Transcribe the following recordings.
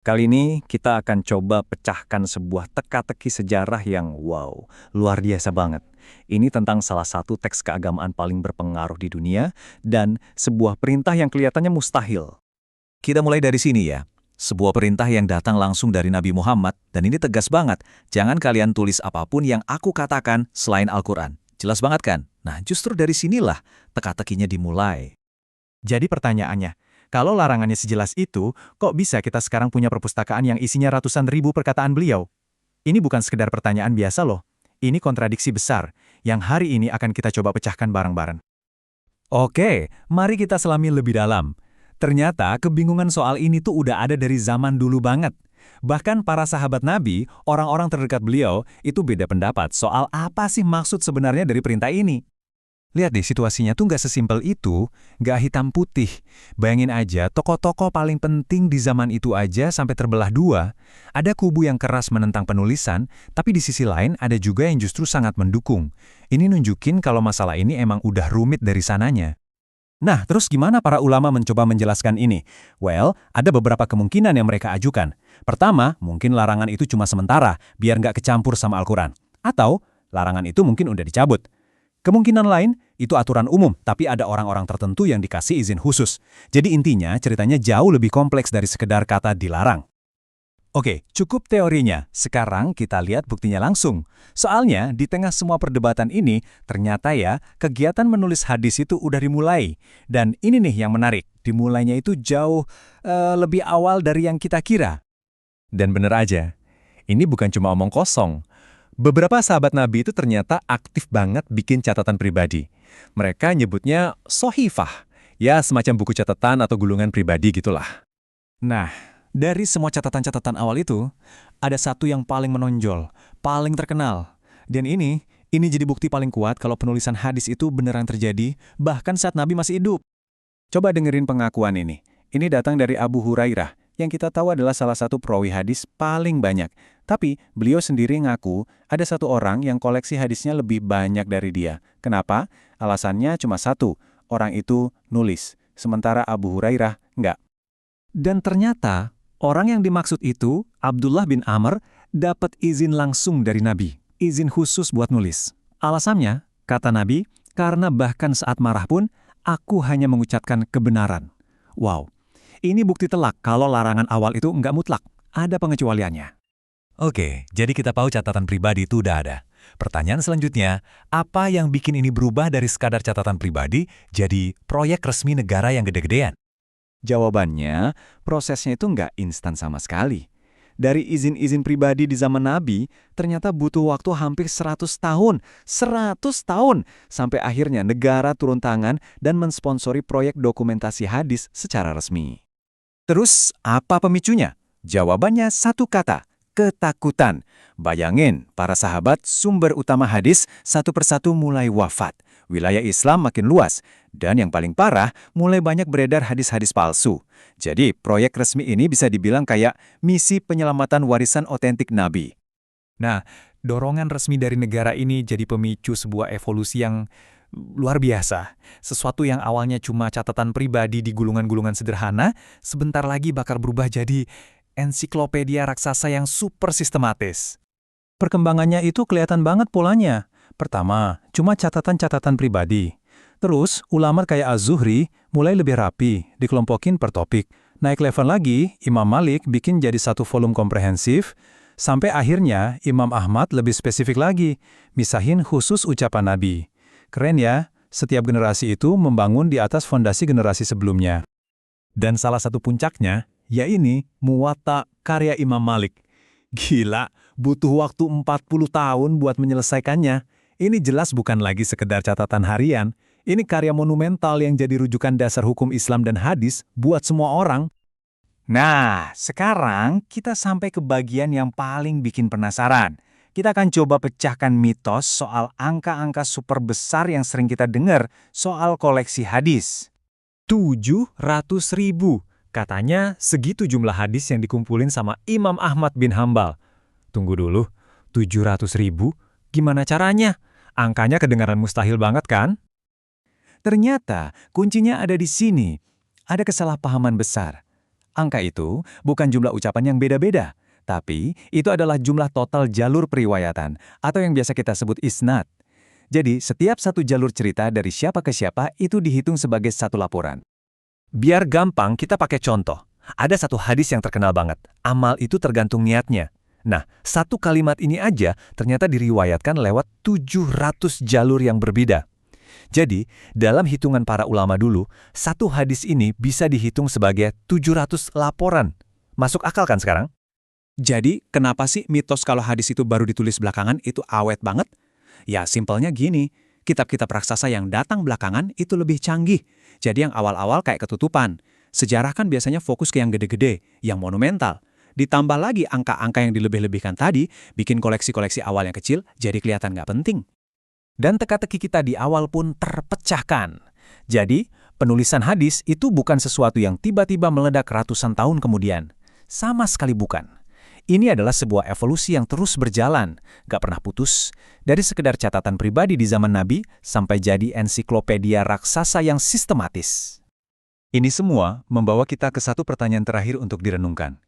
Kali ini kita akan coba pecahkan sebuah teka-teki sejarah yang wow, luar biasa banget. Ini tentang salah satu teks keagamaan paling berpengaruh di dunia dan sebuah perintah yang kelihatannya mustahil. Kita mulai dari sini ya. Sebuah perintah yang datang langsung dari Nabi Muhammad, dan ini tegas banget. Jangan kalian tulis apapun yang aku katakan selain Al-Quran. Jelas banget kan? Nah, justru dari sinilah teka-tekinya dimulai. Jadi pertanyaannya, kalau larangannya sejelas itu, kok bisa kita sekarang punya perpustakaan yang isinya ratusan ribu perkataan beliau? Ini bukan sekedar pertanyaan biasa loh. Ini kontradiksi besar, yang hari ini akan kita coba pecahkan bareng-bareng. Oke, mari kita selami lebih dalam. Ternyata kebingungan soal ini tuh udah ada dari zaman dulu banget. Bahkan para sahabat Nabi, orang-orang terdekat beliau, itu beda pendapat soal apa sih maksud sebenarnya dari perintah ini. Lihat deh, situasinya tuh nggak sesimpel itu, nggak hitam putih. Bayangin aja, tokoh-tokoh paling penting di zaman itu aja sampai terbelah dua. Ada kubu yang keras menentang penulisan, tapi di sisi lain ada juga yang justru sangat mendukung. Ini nunjukin kalau masalah ini emang udah rumit dari sananya. Nah, terus gimana para ulama mencoba menjelaskan ini? Well, ada beberapa kemungkinan yang mereka ajukan. Pertama, mungkin larangan itu cuma sementara, biar nggak kecampur sama Al-Quran. Atau, larangan itu mungkin udah dicabut. Kemungkinan lain, itu aturan umum, tapi ada orang-orang tertentu yang dikasih izin khusus. Jadi intinya, ceritanya jauh lebih kompleks dari sekedar kata dilarang. Oke, cukup teorinya. Sekarang kita lihat buktinya langsung. Soalnya, di tengah semua perdebatan ini, ternyata ya, kegiatan menulis hadis itu udah dimulai. Dan ini nih yang menarik, dimulainya itu jauh lebih awal dari yang kita kira. Dan bener aja, ini bukan cuma omong kosong. Beberapa sahabat Nabi itu ternyata aktif banget bikin catatan pribadi. Mereka nyebutnya sohifah, ya semacam buku catatan atau gulungan pribadi gitulah. Nah, dari semua catatan-catatan awal itu, ada satu yang paling menonjol, paling terkenal. Dan ini jadi bukti paling kuat kalau penulisan hadis itu beneran terjadi, bahkan saat Nabi masih hidup. Coba dengerin pengakuan ini. Ini datang dari Abu Hurairah, yang kita tahu adalah salah satu perawi hadis paling banyak. Tapi, beliau sendiri ngaku ada satu orang yang koleksi hadisnya lebih banyak dari dia. Kenapa? Alasannya cuma satu, orang itu nulis. Sementara Abu Hurairah nggak. Dan ternyata, orang yang dimaksud itu, Abdullah bin Amr, dapat izin langsung dari Nabi. Izin khusus buat nulis. Alasannya, kata Nabi, karena bahkan saat marah pun, aku hanya mengucapkan kebenaran. Wow, ini bukti telak kalau larangan awal itu nggak mutlak. Ada pengecualiannya. Oke, jadi kita tahu catatan pribadi itu udah ada. Pertanyaan selanjutnya, apa yang bikin ini berubah dari sekadar catatan pribadi jadi proyek resmi negara yang gede-gedean? Jawabannya, prosesnya itu nggak instan sama sekali. Dari izin-izin pribadi di zaman Nabi, ternyata butuh waktu hampir 100 tahun. 100 tahun! Sampai akhirnya negara turun tangan dan mensponsori proyek dokumentasi hadis secara resmi. Terus, apa pemicunya? Jawabannya satu kata, ketakutan. Bayangin, para sahabat sumber utama hadis satu persatu mulai wafat. Wilayah Islam makin luas, dan yang paling parah, mulai banyak beredar hadis-hadis palsu. Jadi, proyek resmi ini bisa dibilang kayak misi penyelamatan warisan otentik Nabi. Nah, dorongan resmi dari negara ini jadi pemicu sebuah evolusi yang luar biasa. Sesuatu yang awalnya cuma catatan pribadi di gulungan-gulungan sederhana, sebentar lagi bakal berubah jadi ensiklopedia raksasa yang super sistematis. Perkembangannya itu kelihatan banget polanya. Pertama, cuma catatan-catatan pribadi. Terus, ulama kayak Az-Zuhri mulai lebih rapi, dikelompokin per topik. Naik level lagi, Imam Malik bikin jadi satu volume komprehensif, sampai akhirnya Imam Ahmad lebih spesifik lagi, misahin khusus ucapan Nabi. Keren ya, setiap generasi itu membangun di atas fondasi generasi sebelumnya. Dan salah satu puncaknya, ya ini Muwatta karya Imam Malik. Gila, butuh waktu 40 tahun buat menyelesaikannya. Ini jelas bukan lagi sekedar catatan harian. Ini karya monumental yang jadi rujukan dasar hukum Islam dan hadis buat semua orang. Nah, sekarang kita sampai ke bagian yang paling bikin penasaran. Kita akan coba pecahkan mitos soal angka-angka super besar yang sering kita dengar soal koleksi hadis. 700.000. Katanya segitu jumlah hadis yang dikumpulin sama Imam Ahmad bin Hambal. Tunggu dulu, 700.000? Gimana caranya? Angkanya kedengaran mustahil banget kan? Ternyata kuncinya ada di sini. Ada kesalahpahaman besar. Angka itu bukan jumlah ucapan yang beda-beda, tapi itu adalah jumlah total jalur periwayatan atau yang biasa kita sebut isnad. Jadi, setiap satu jalur cerita dari siapa ke siapa itu dihitung sebagai satu laporan. Biar gampang, kita pakai contoh. Ada satu hadis yang terkenal banget. Amal itu tergantung niatnya. Nah, satu kalimat ini aja ternyata diriwayatkan lewat 700 jalur yang berbeda. Jadi, dalam hitungan para ulama dulu, satu hadis ini bisa dihitung sebagai 700 laporan. Masuk akal kan sekarang? Jadi, kenapa sih mitos kalau hadis itu baru ditulis belakangan itu awet banget? Ya, simpelnya gini, kitab-kitab raksasa yang datang belakangan itu lebih canggih. Jadi yang awal-awal kayak ketutupan. Sejarah kan biasanya fokus ke yang gede-gede, yang monumental. Ditambah lagi angka-angka yang dilebih-lebihkan tadi, bikin koleksi-koleksi awal yang kecil jadi kelihatan nggak penting. Dan teka-teki kita di awal pun terpecahkan. Jadi, penulisan hadis itu bukan sesuatu yang tiba-tiba meledak ratusan tahun kemudian. Sama sekali bukan. Ini adalah sebuah evolusi yang terus berjalan, gak pernah putus, dari sekedar catatan pribadi di zaman Nabi sampai jadi ensiklopedia raksasa yang sistematis. Ini semua membawa kita ke satu pertanyaan terakhir untuk direnungkan.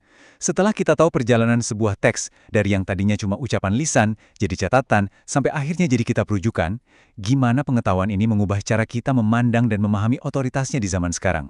Setelah kita tahu perjalanan sebuah teks dari yang tadinya cuma ucapan lisan, jadi catatan, sampai akhirnya jadi kitab rujukan, gimana pengetahuan ini mengubah cara kita memandang dan memahami otoritasnya di zaman sekarang?